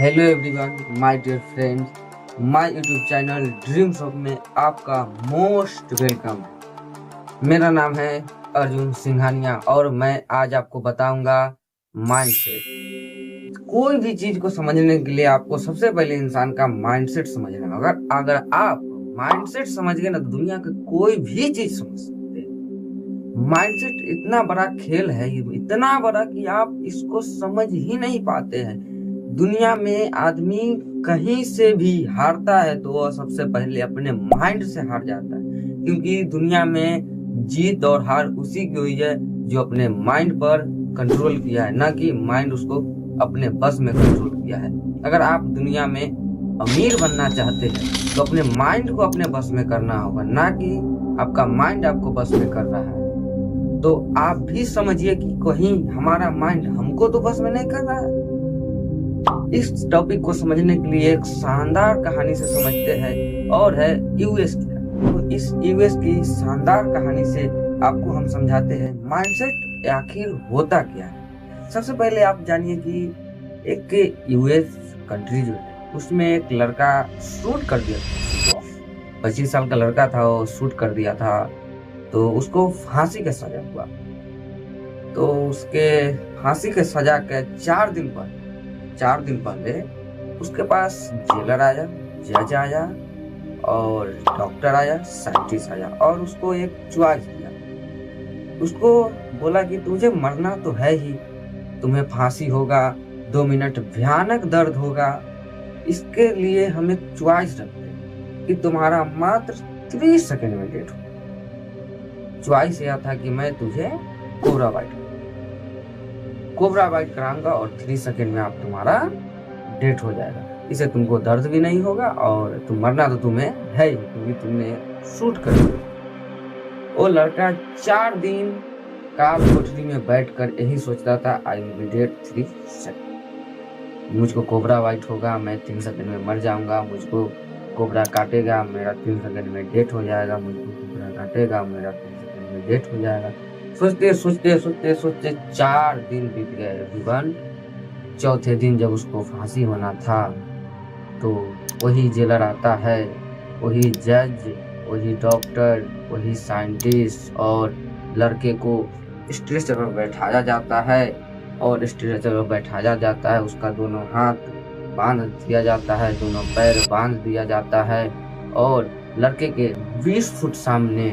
Hello everyone, my dear friends, my YouTube channel dream shop में आपका most welcome है। मेरा नाम है अर्जुन सिंघानिया और मैं आज आपको बताऊंगा माइंडसेट। कोई भी चीज को समझने के लिए आपको सबसे पहले इंसान का माइंडसेट समझना होगा। अगर आप माइंडसेट समझ गए ना तो दुनिया की कोई भी चीज समझ सकते हैं। माइंडसेट इतना बड़ा खेल है, इतना बड़ा कि आप इसको समझ ही नहीं पाते हैं। दुनिया में आदमी कहीं से भी हारता है तो वह सबसे पहले अपने माइंड से हार जाता है, क्योंकि दुनिया में जीत और हार उसी की हुई है जो अपने माइंड पर कंट्रोल किया है, ना कि माइंड उसको अपने बस में कंट्रोल किया है। अगर आप दुनिया में अमीर बनना चाहते हैं तो अपने माइंड को अपने बस में करना होगा, ना कि आपका माइंड आपको बस में कर रहा है। तो आप भी समझिए कि कहीं हमारा माइंड हमको तो बस में नहीं कर रहा है। इस टॉपिक को समझने के लिए एक शानदार कहानी से समझते हैं और है यूएस की। तो इस यूएस की शानदार कहानी से आपको हम समझाते हैं माइंडसेट आखिर होता क्या है। सबसे पहले आप जानिए कि एक यूएस कंट्री जो है उसमें एक लड़का शूट कर दिया था। 25 साल का लड़का था, वो शूट कर दिया था तो उसको फांसी का सजा हुआ। तो उसके फांसी के सजा के 4 दिन पहले उसके पास जेलर आया, जज आया और डॉक्टर आया, साइंटिस्ट आया और उसको एक चॉइस दिया। उसको बोला कि तुझे मरना तो है ही, तुम्हें फांसी होगा, 2 मिनट भयानक दर्द होगा। इसके लिए हम एक चॉइस रखते हैं कि तुम्हारा मात्र 30 सेकंड में डेथ हो। चॉइस यह था कि मैं तुझे कोबरा बाइट कराऊंगा और 3 सेकंड में आप तुम्हारा डेथ हो जाएगा। इसे तुमको दर्द भी नहीं होगा और तुम मरना तो तुम्हें है ही, क्योंकि तुमने शूट कर दिया। वो लड़का 4 दिन काल कोठरी में बैठकर यही सोचता था, I will be dead 3 second. मुझको कोबरा बाइट होगा, मैं 3 सेकंड में मर जाऊंगा। मुझको कोबरा काटेगा, मेरा 3 सेकंड में डेथ हो जाएगा। मुझको कोबरा काटेगा, मेरा 3 सेकंड में डेथ हो जाएगा। सोचते सोचते सोचते सोचते 4 दिन बीत गए एवरीवन। चौथे दिन जब उसको फांसी होना था तो वही जेलर आता है, वही जज, वही डॉक्टर, वही साइंटिस्ट और लड़के को स्ट्रेचर पर बैठाया जाता है और स्ट्रेचर पर बैठाया जाता है। उसका दोनों हाथ बांध दिया जाता है, दोनों पैर बांध दिया जाता है और लड़के के 20 फुट सामने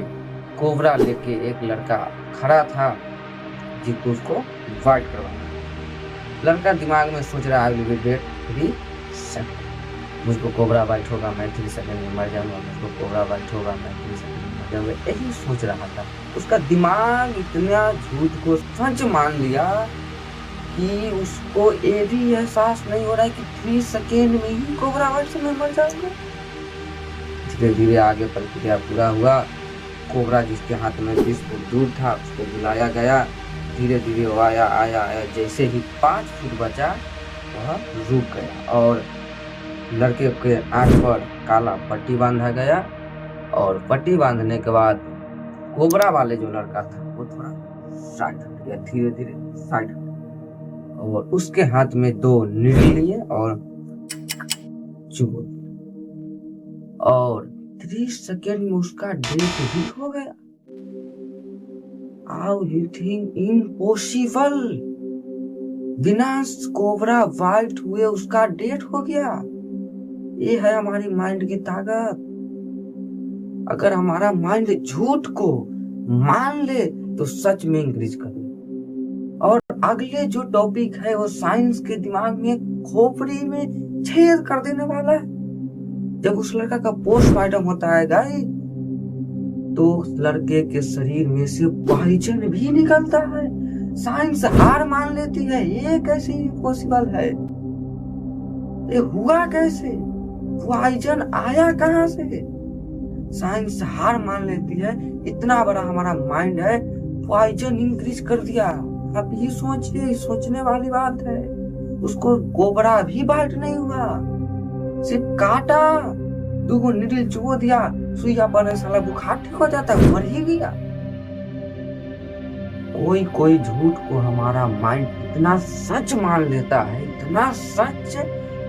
कोबरा लेके एक लड़का खड़ा था जिसको उसको वाइट करवाना। लड़का दिमाग में सोच रहा है, I will be dead 3 second. मुझको कोबरा बाइट होगा, मैं 3 सेकंड में मर जाऊंगा। मुझको कोबरा बाइट होगा, मैं 3 सेकंड में मर जाऊंगा। यही सोच रहा था। उसका दिमाग इतना झूठ को सच मान लिया कि उसको ये भी एहसास नहीं हो रहा है कि 3 सेकंड में ही कोबरा बाइट से मैं मर जाऊंगा। धीरे धीरे आगे प्रक्रिया पूरा हुआ। कोबरा जिसके हाथ में 20 फुट दूर था उसको बुलाया गया। धीरे धीरे वो आया। जैसे ही 5 फुट बचा वह रुक गया और लड़के के आंख पर काला पट्टी बांधा गया और पट्टी बांधने के बाद कोबरा वाले जो लड़का था वो थोड़ा साइड हट गया, धीरे धीरे साइड हट गया और उसके हाथ में 2 नीडल लिए और चुभो और 3 सेकंड में उसका डेथ भी हो गया। How you think impossible. बिना कोबरा बाइट हुए उसका डेथ हो गया। ये है हमारी माइंड की ताकत। अगर हमारा माइंड झूठ को मान ले तो सच में इंक्रीज करे। और अगले जो टॉपिक है वो साइंस के दिमाग में खोपड़ी में छेद कर देने वाला है। जब उस लड़का का पोस्टमार्टम होता है गाइस, तो उस लड़के के शरीर में से पॉइजन भी निकलता है। साइंस हार मान लेती है, ये कैसे पॉसिबल है, ये हुआ कैसे, पॉइजन आया कहां से। साइंस हार मान लेती है, इतना बड़ा हमारा माइंड है, पॉइजन इंक्रीज कर दिया। आप ये सोचिए, सोचने वाली बात है। उसको कोबरा भी बाइट नहीं हुआ, सिर्फ काटा, 2 नीडल चुबो दिया, सुइया पर साला बुखार ठीक हो जाता, मर ही गया। कोई झूठ को हमारा माइंड इतना सच मान लेता है, इतना सच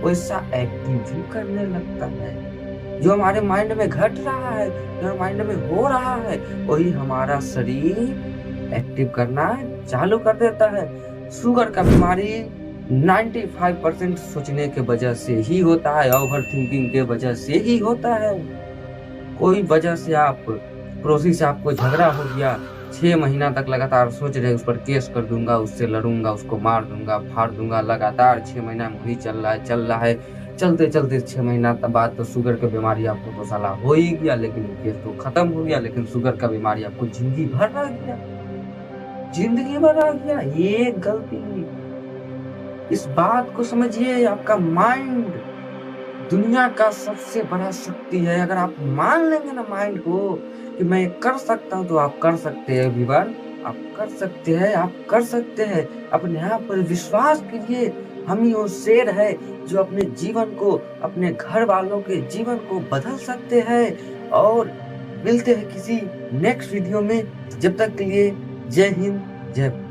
वैसा एक्टिव भी करने लगता है। जो हमारे माइंड में घट रहा है, जो हमारे माइंड में हो रहा है, वही हमारा शरीर एक्टिव करना चालू कर देता है। शुगर का बीमारी 95% सोचने के वजह से ही होता है, ओवर थिंकिंग के वजह से ही होता है। कोई वजह से आप पड़ोसी से आपको झगड़ा हो गया, 6 महीना तक लगातार सोच रहे उस पर केस कर दूंगा, उससे लड़ूंगा, उसको मार दूंगा, फाड़ दूंगा, लगातार 6 महीना में वही चल रहा है। चलते चलते 6 महीना बाद तो शुगर की बीमारी आपको तो साला हो ही गया, लेकिन केस तो खत्म हो गया, लेकिन शुगर का बीमारी आपको जिंदगी भर रह गया, जिंदगी भर रह गया। ये गलती, इस बात को समझिए, आपका माइंड दुनिया का सबसे बड़ा शक्ति है। अगर आप मान लेंगे ना माइंड को कि मैं कर सकता हूं, तो आप कर सकते हैं विवान, आप कर सकते हैं, आप कर सकते हैं। अपने आप पर विश्वास कीजिए। हम ही वो शेर है जो अपने जीवन को, अपने घर वालों के जीवन को बदल सकते हैं। और मिलते हैं किसी नेक्स्ट वीडियो में। जब तक के लिए जय हिंद, जय भारत।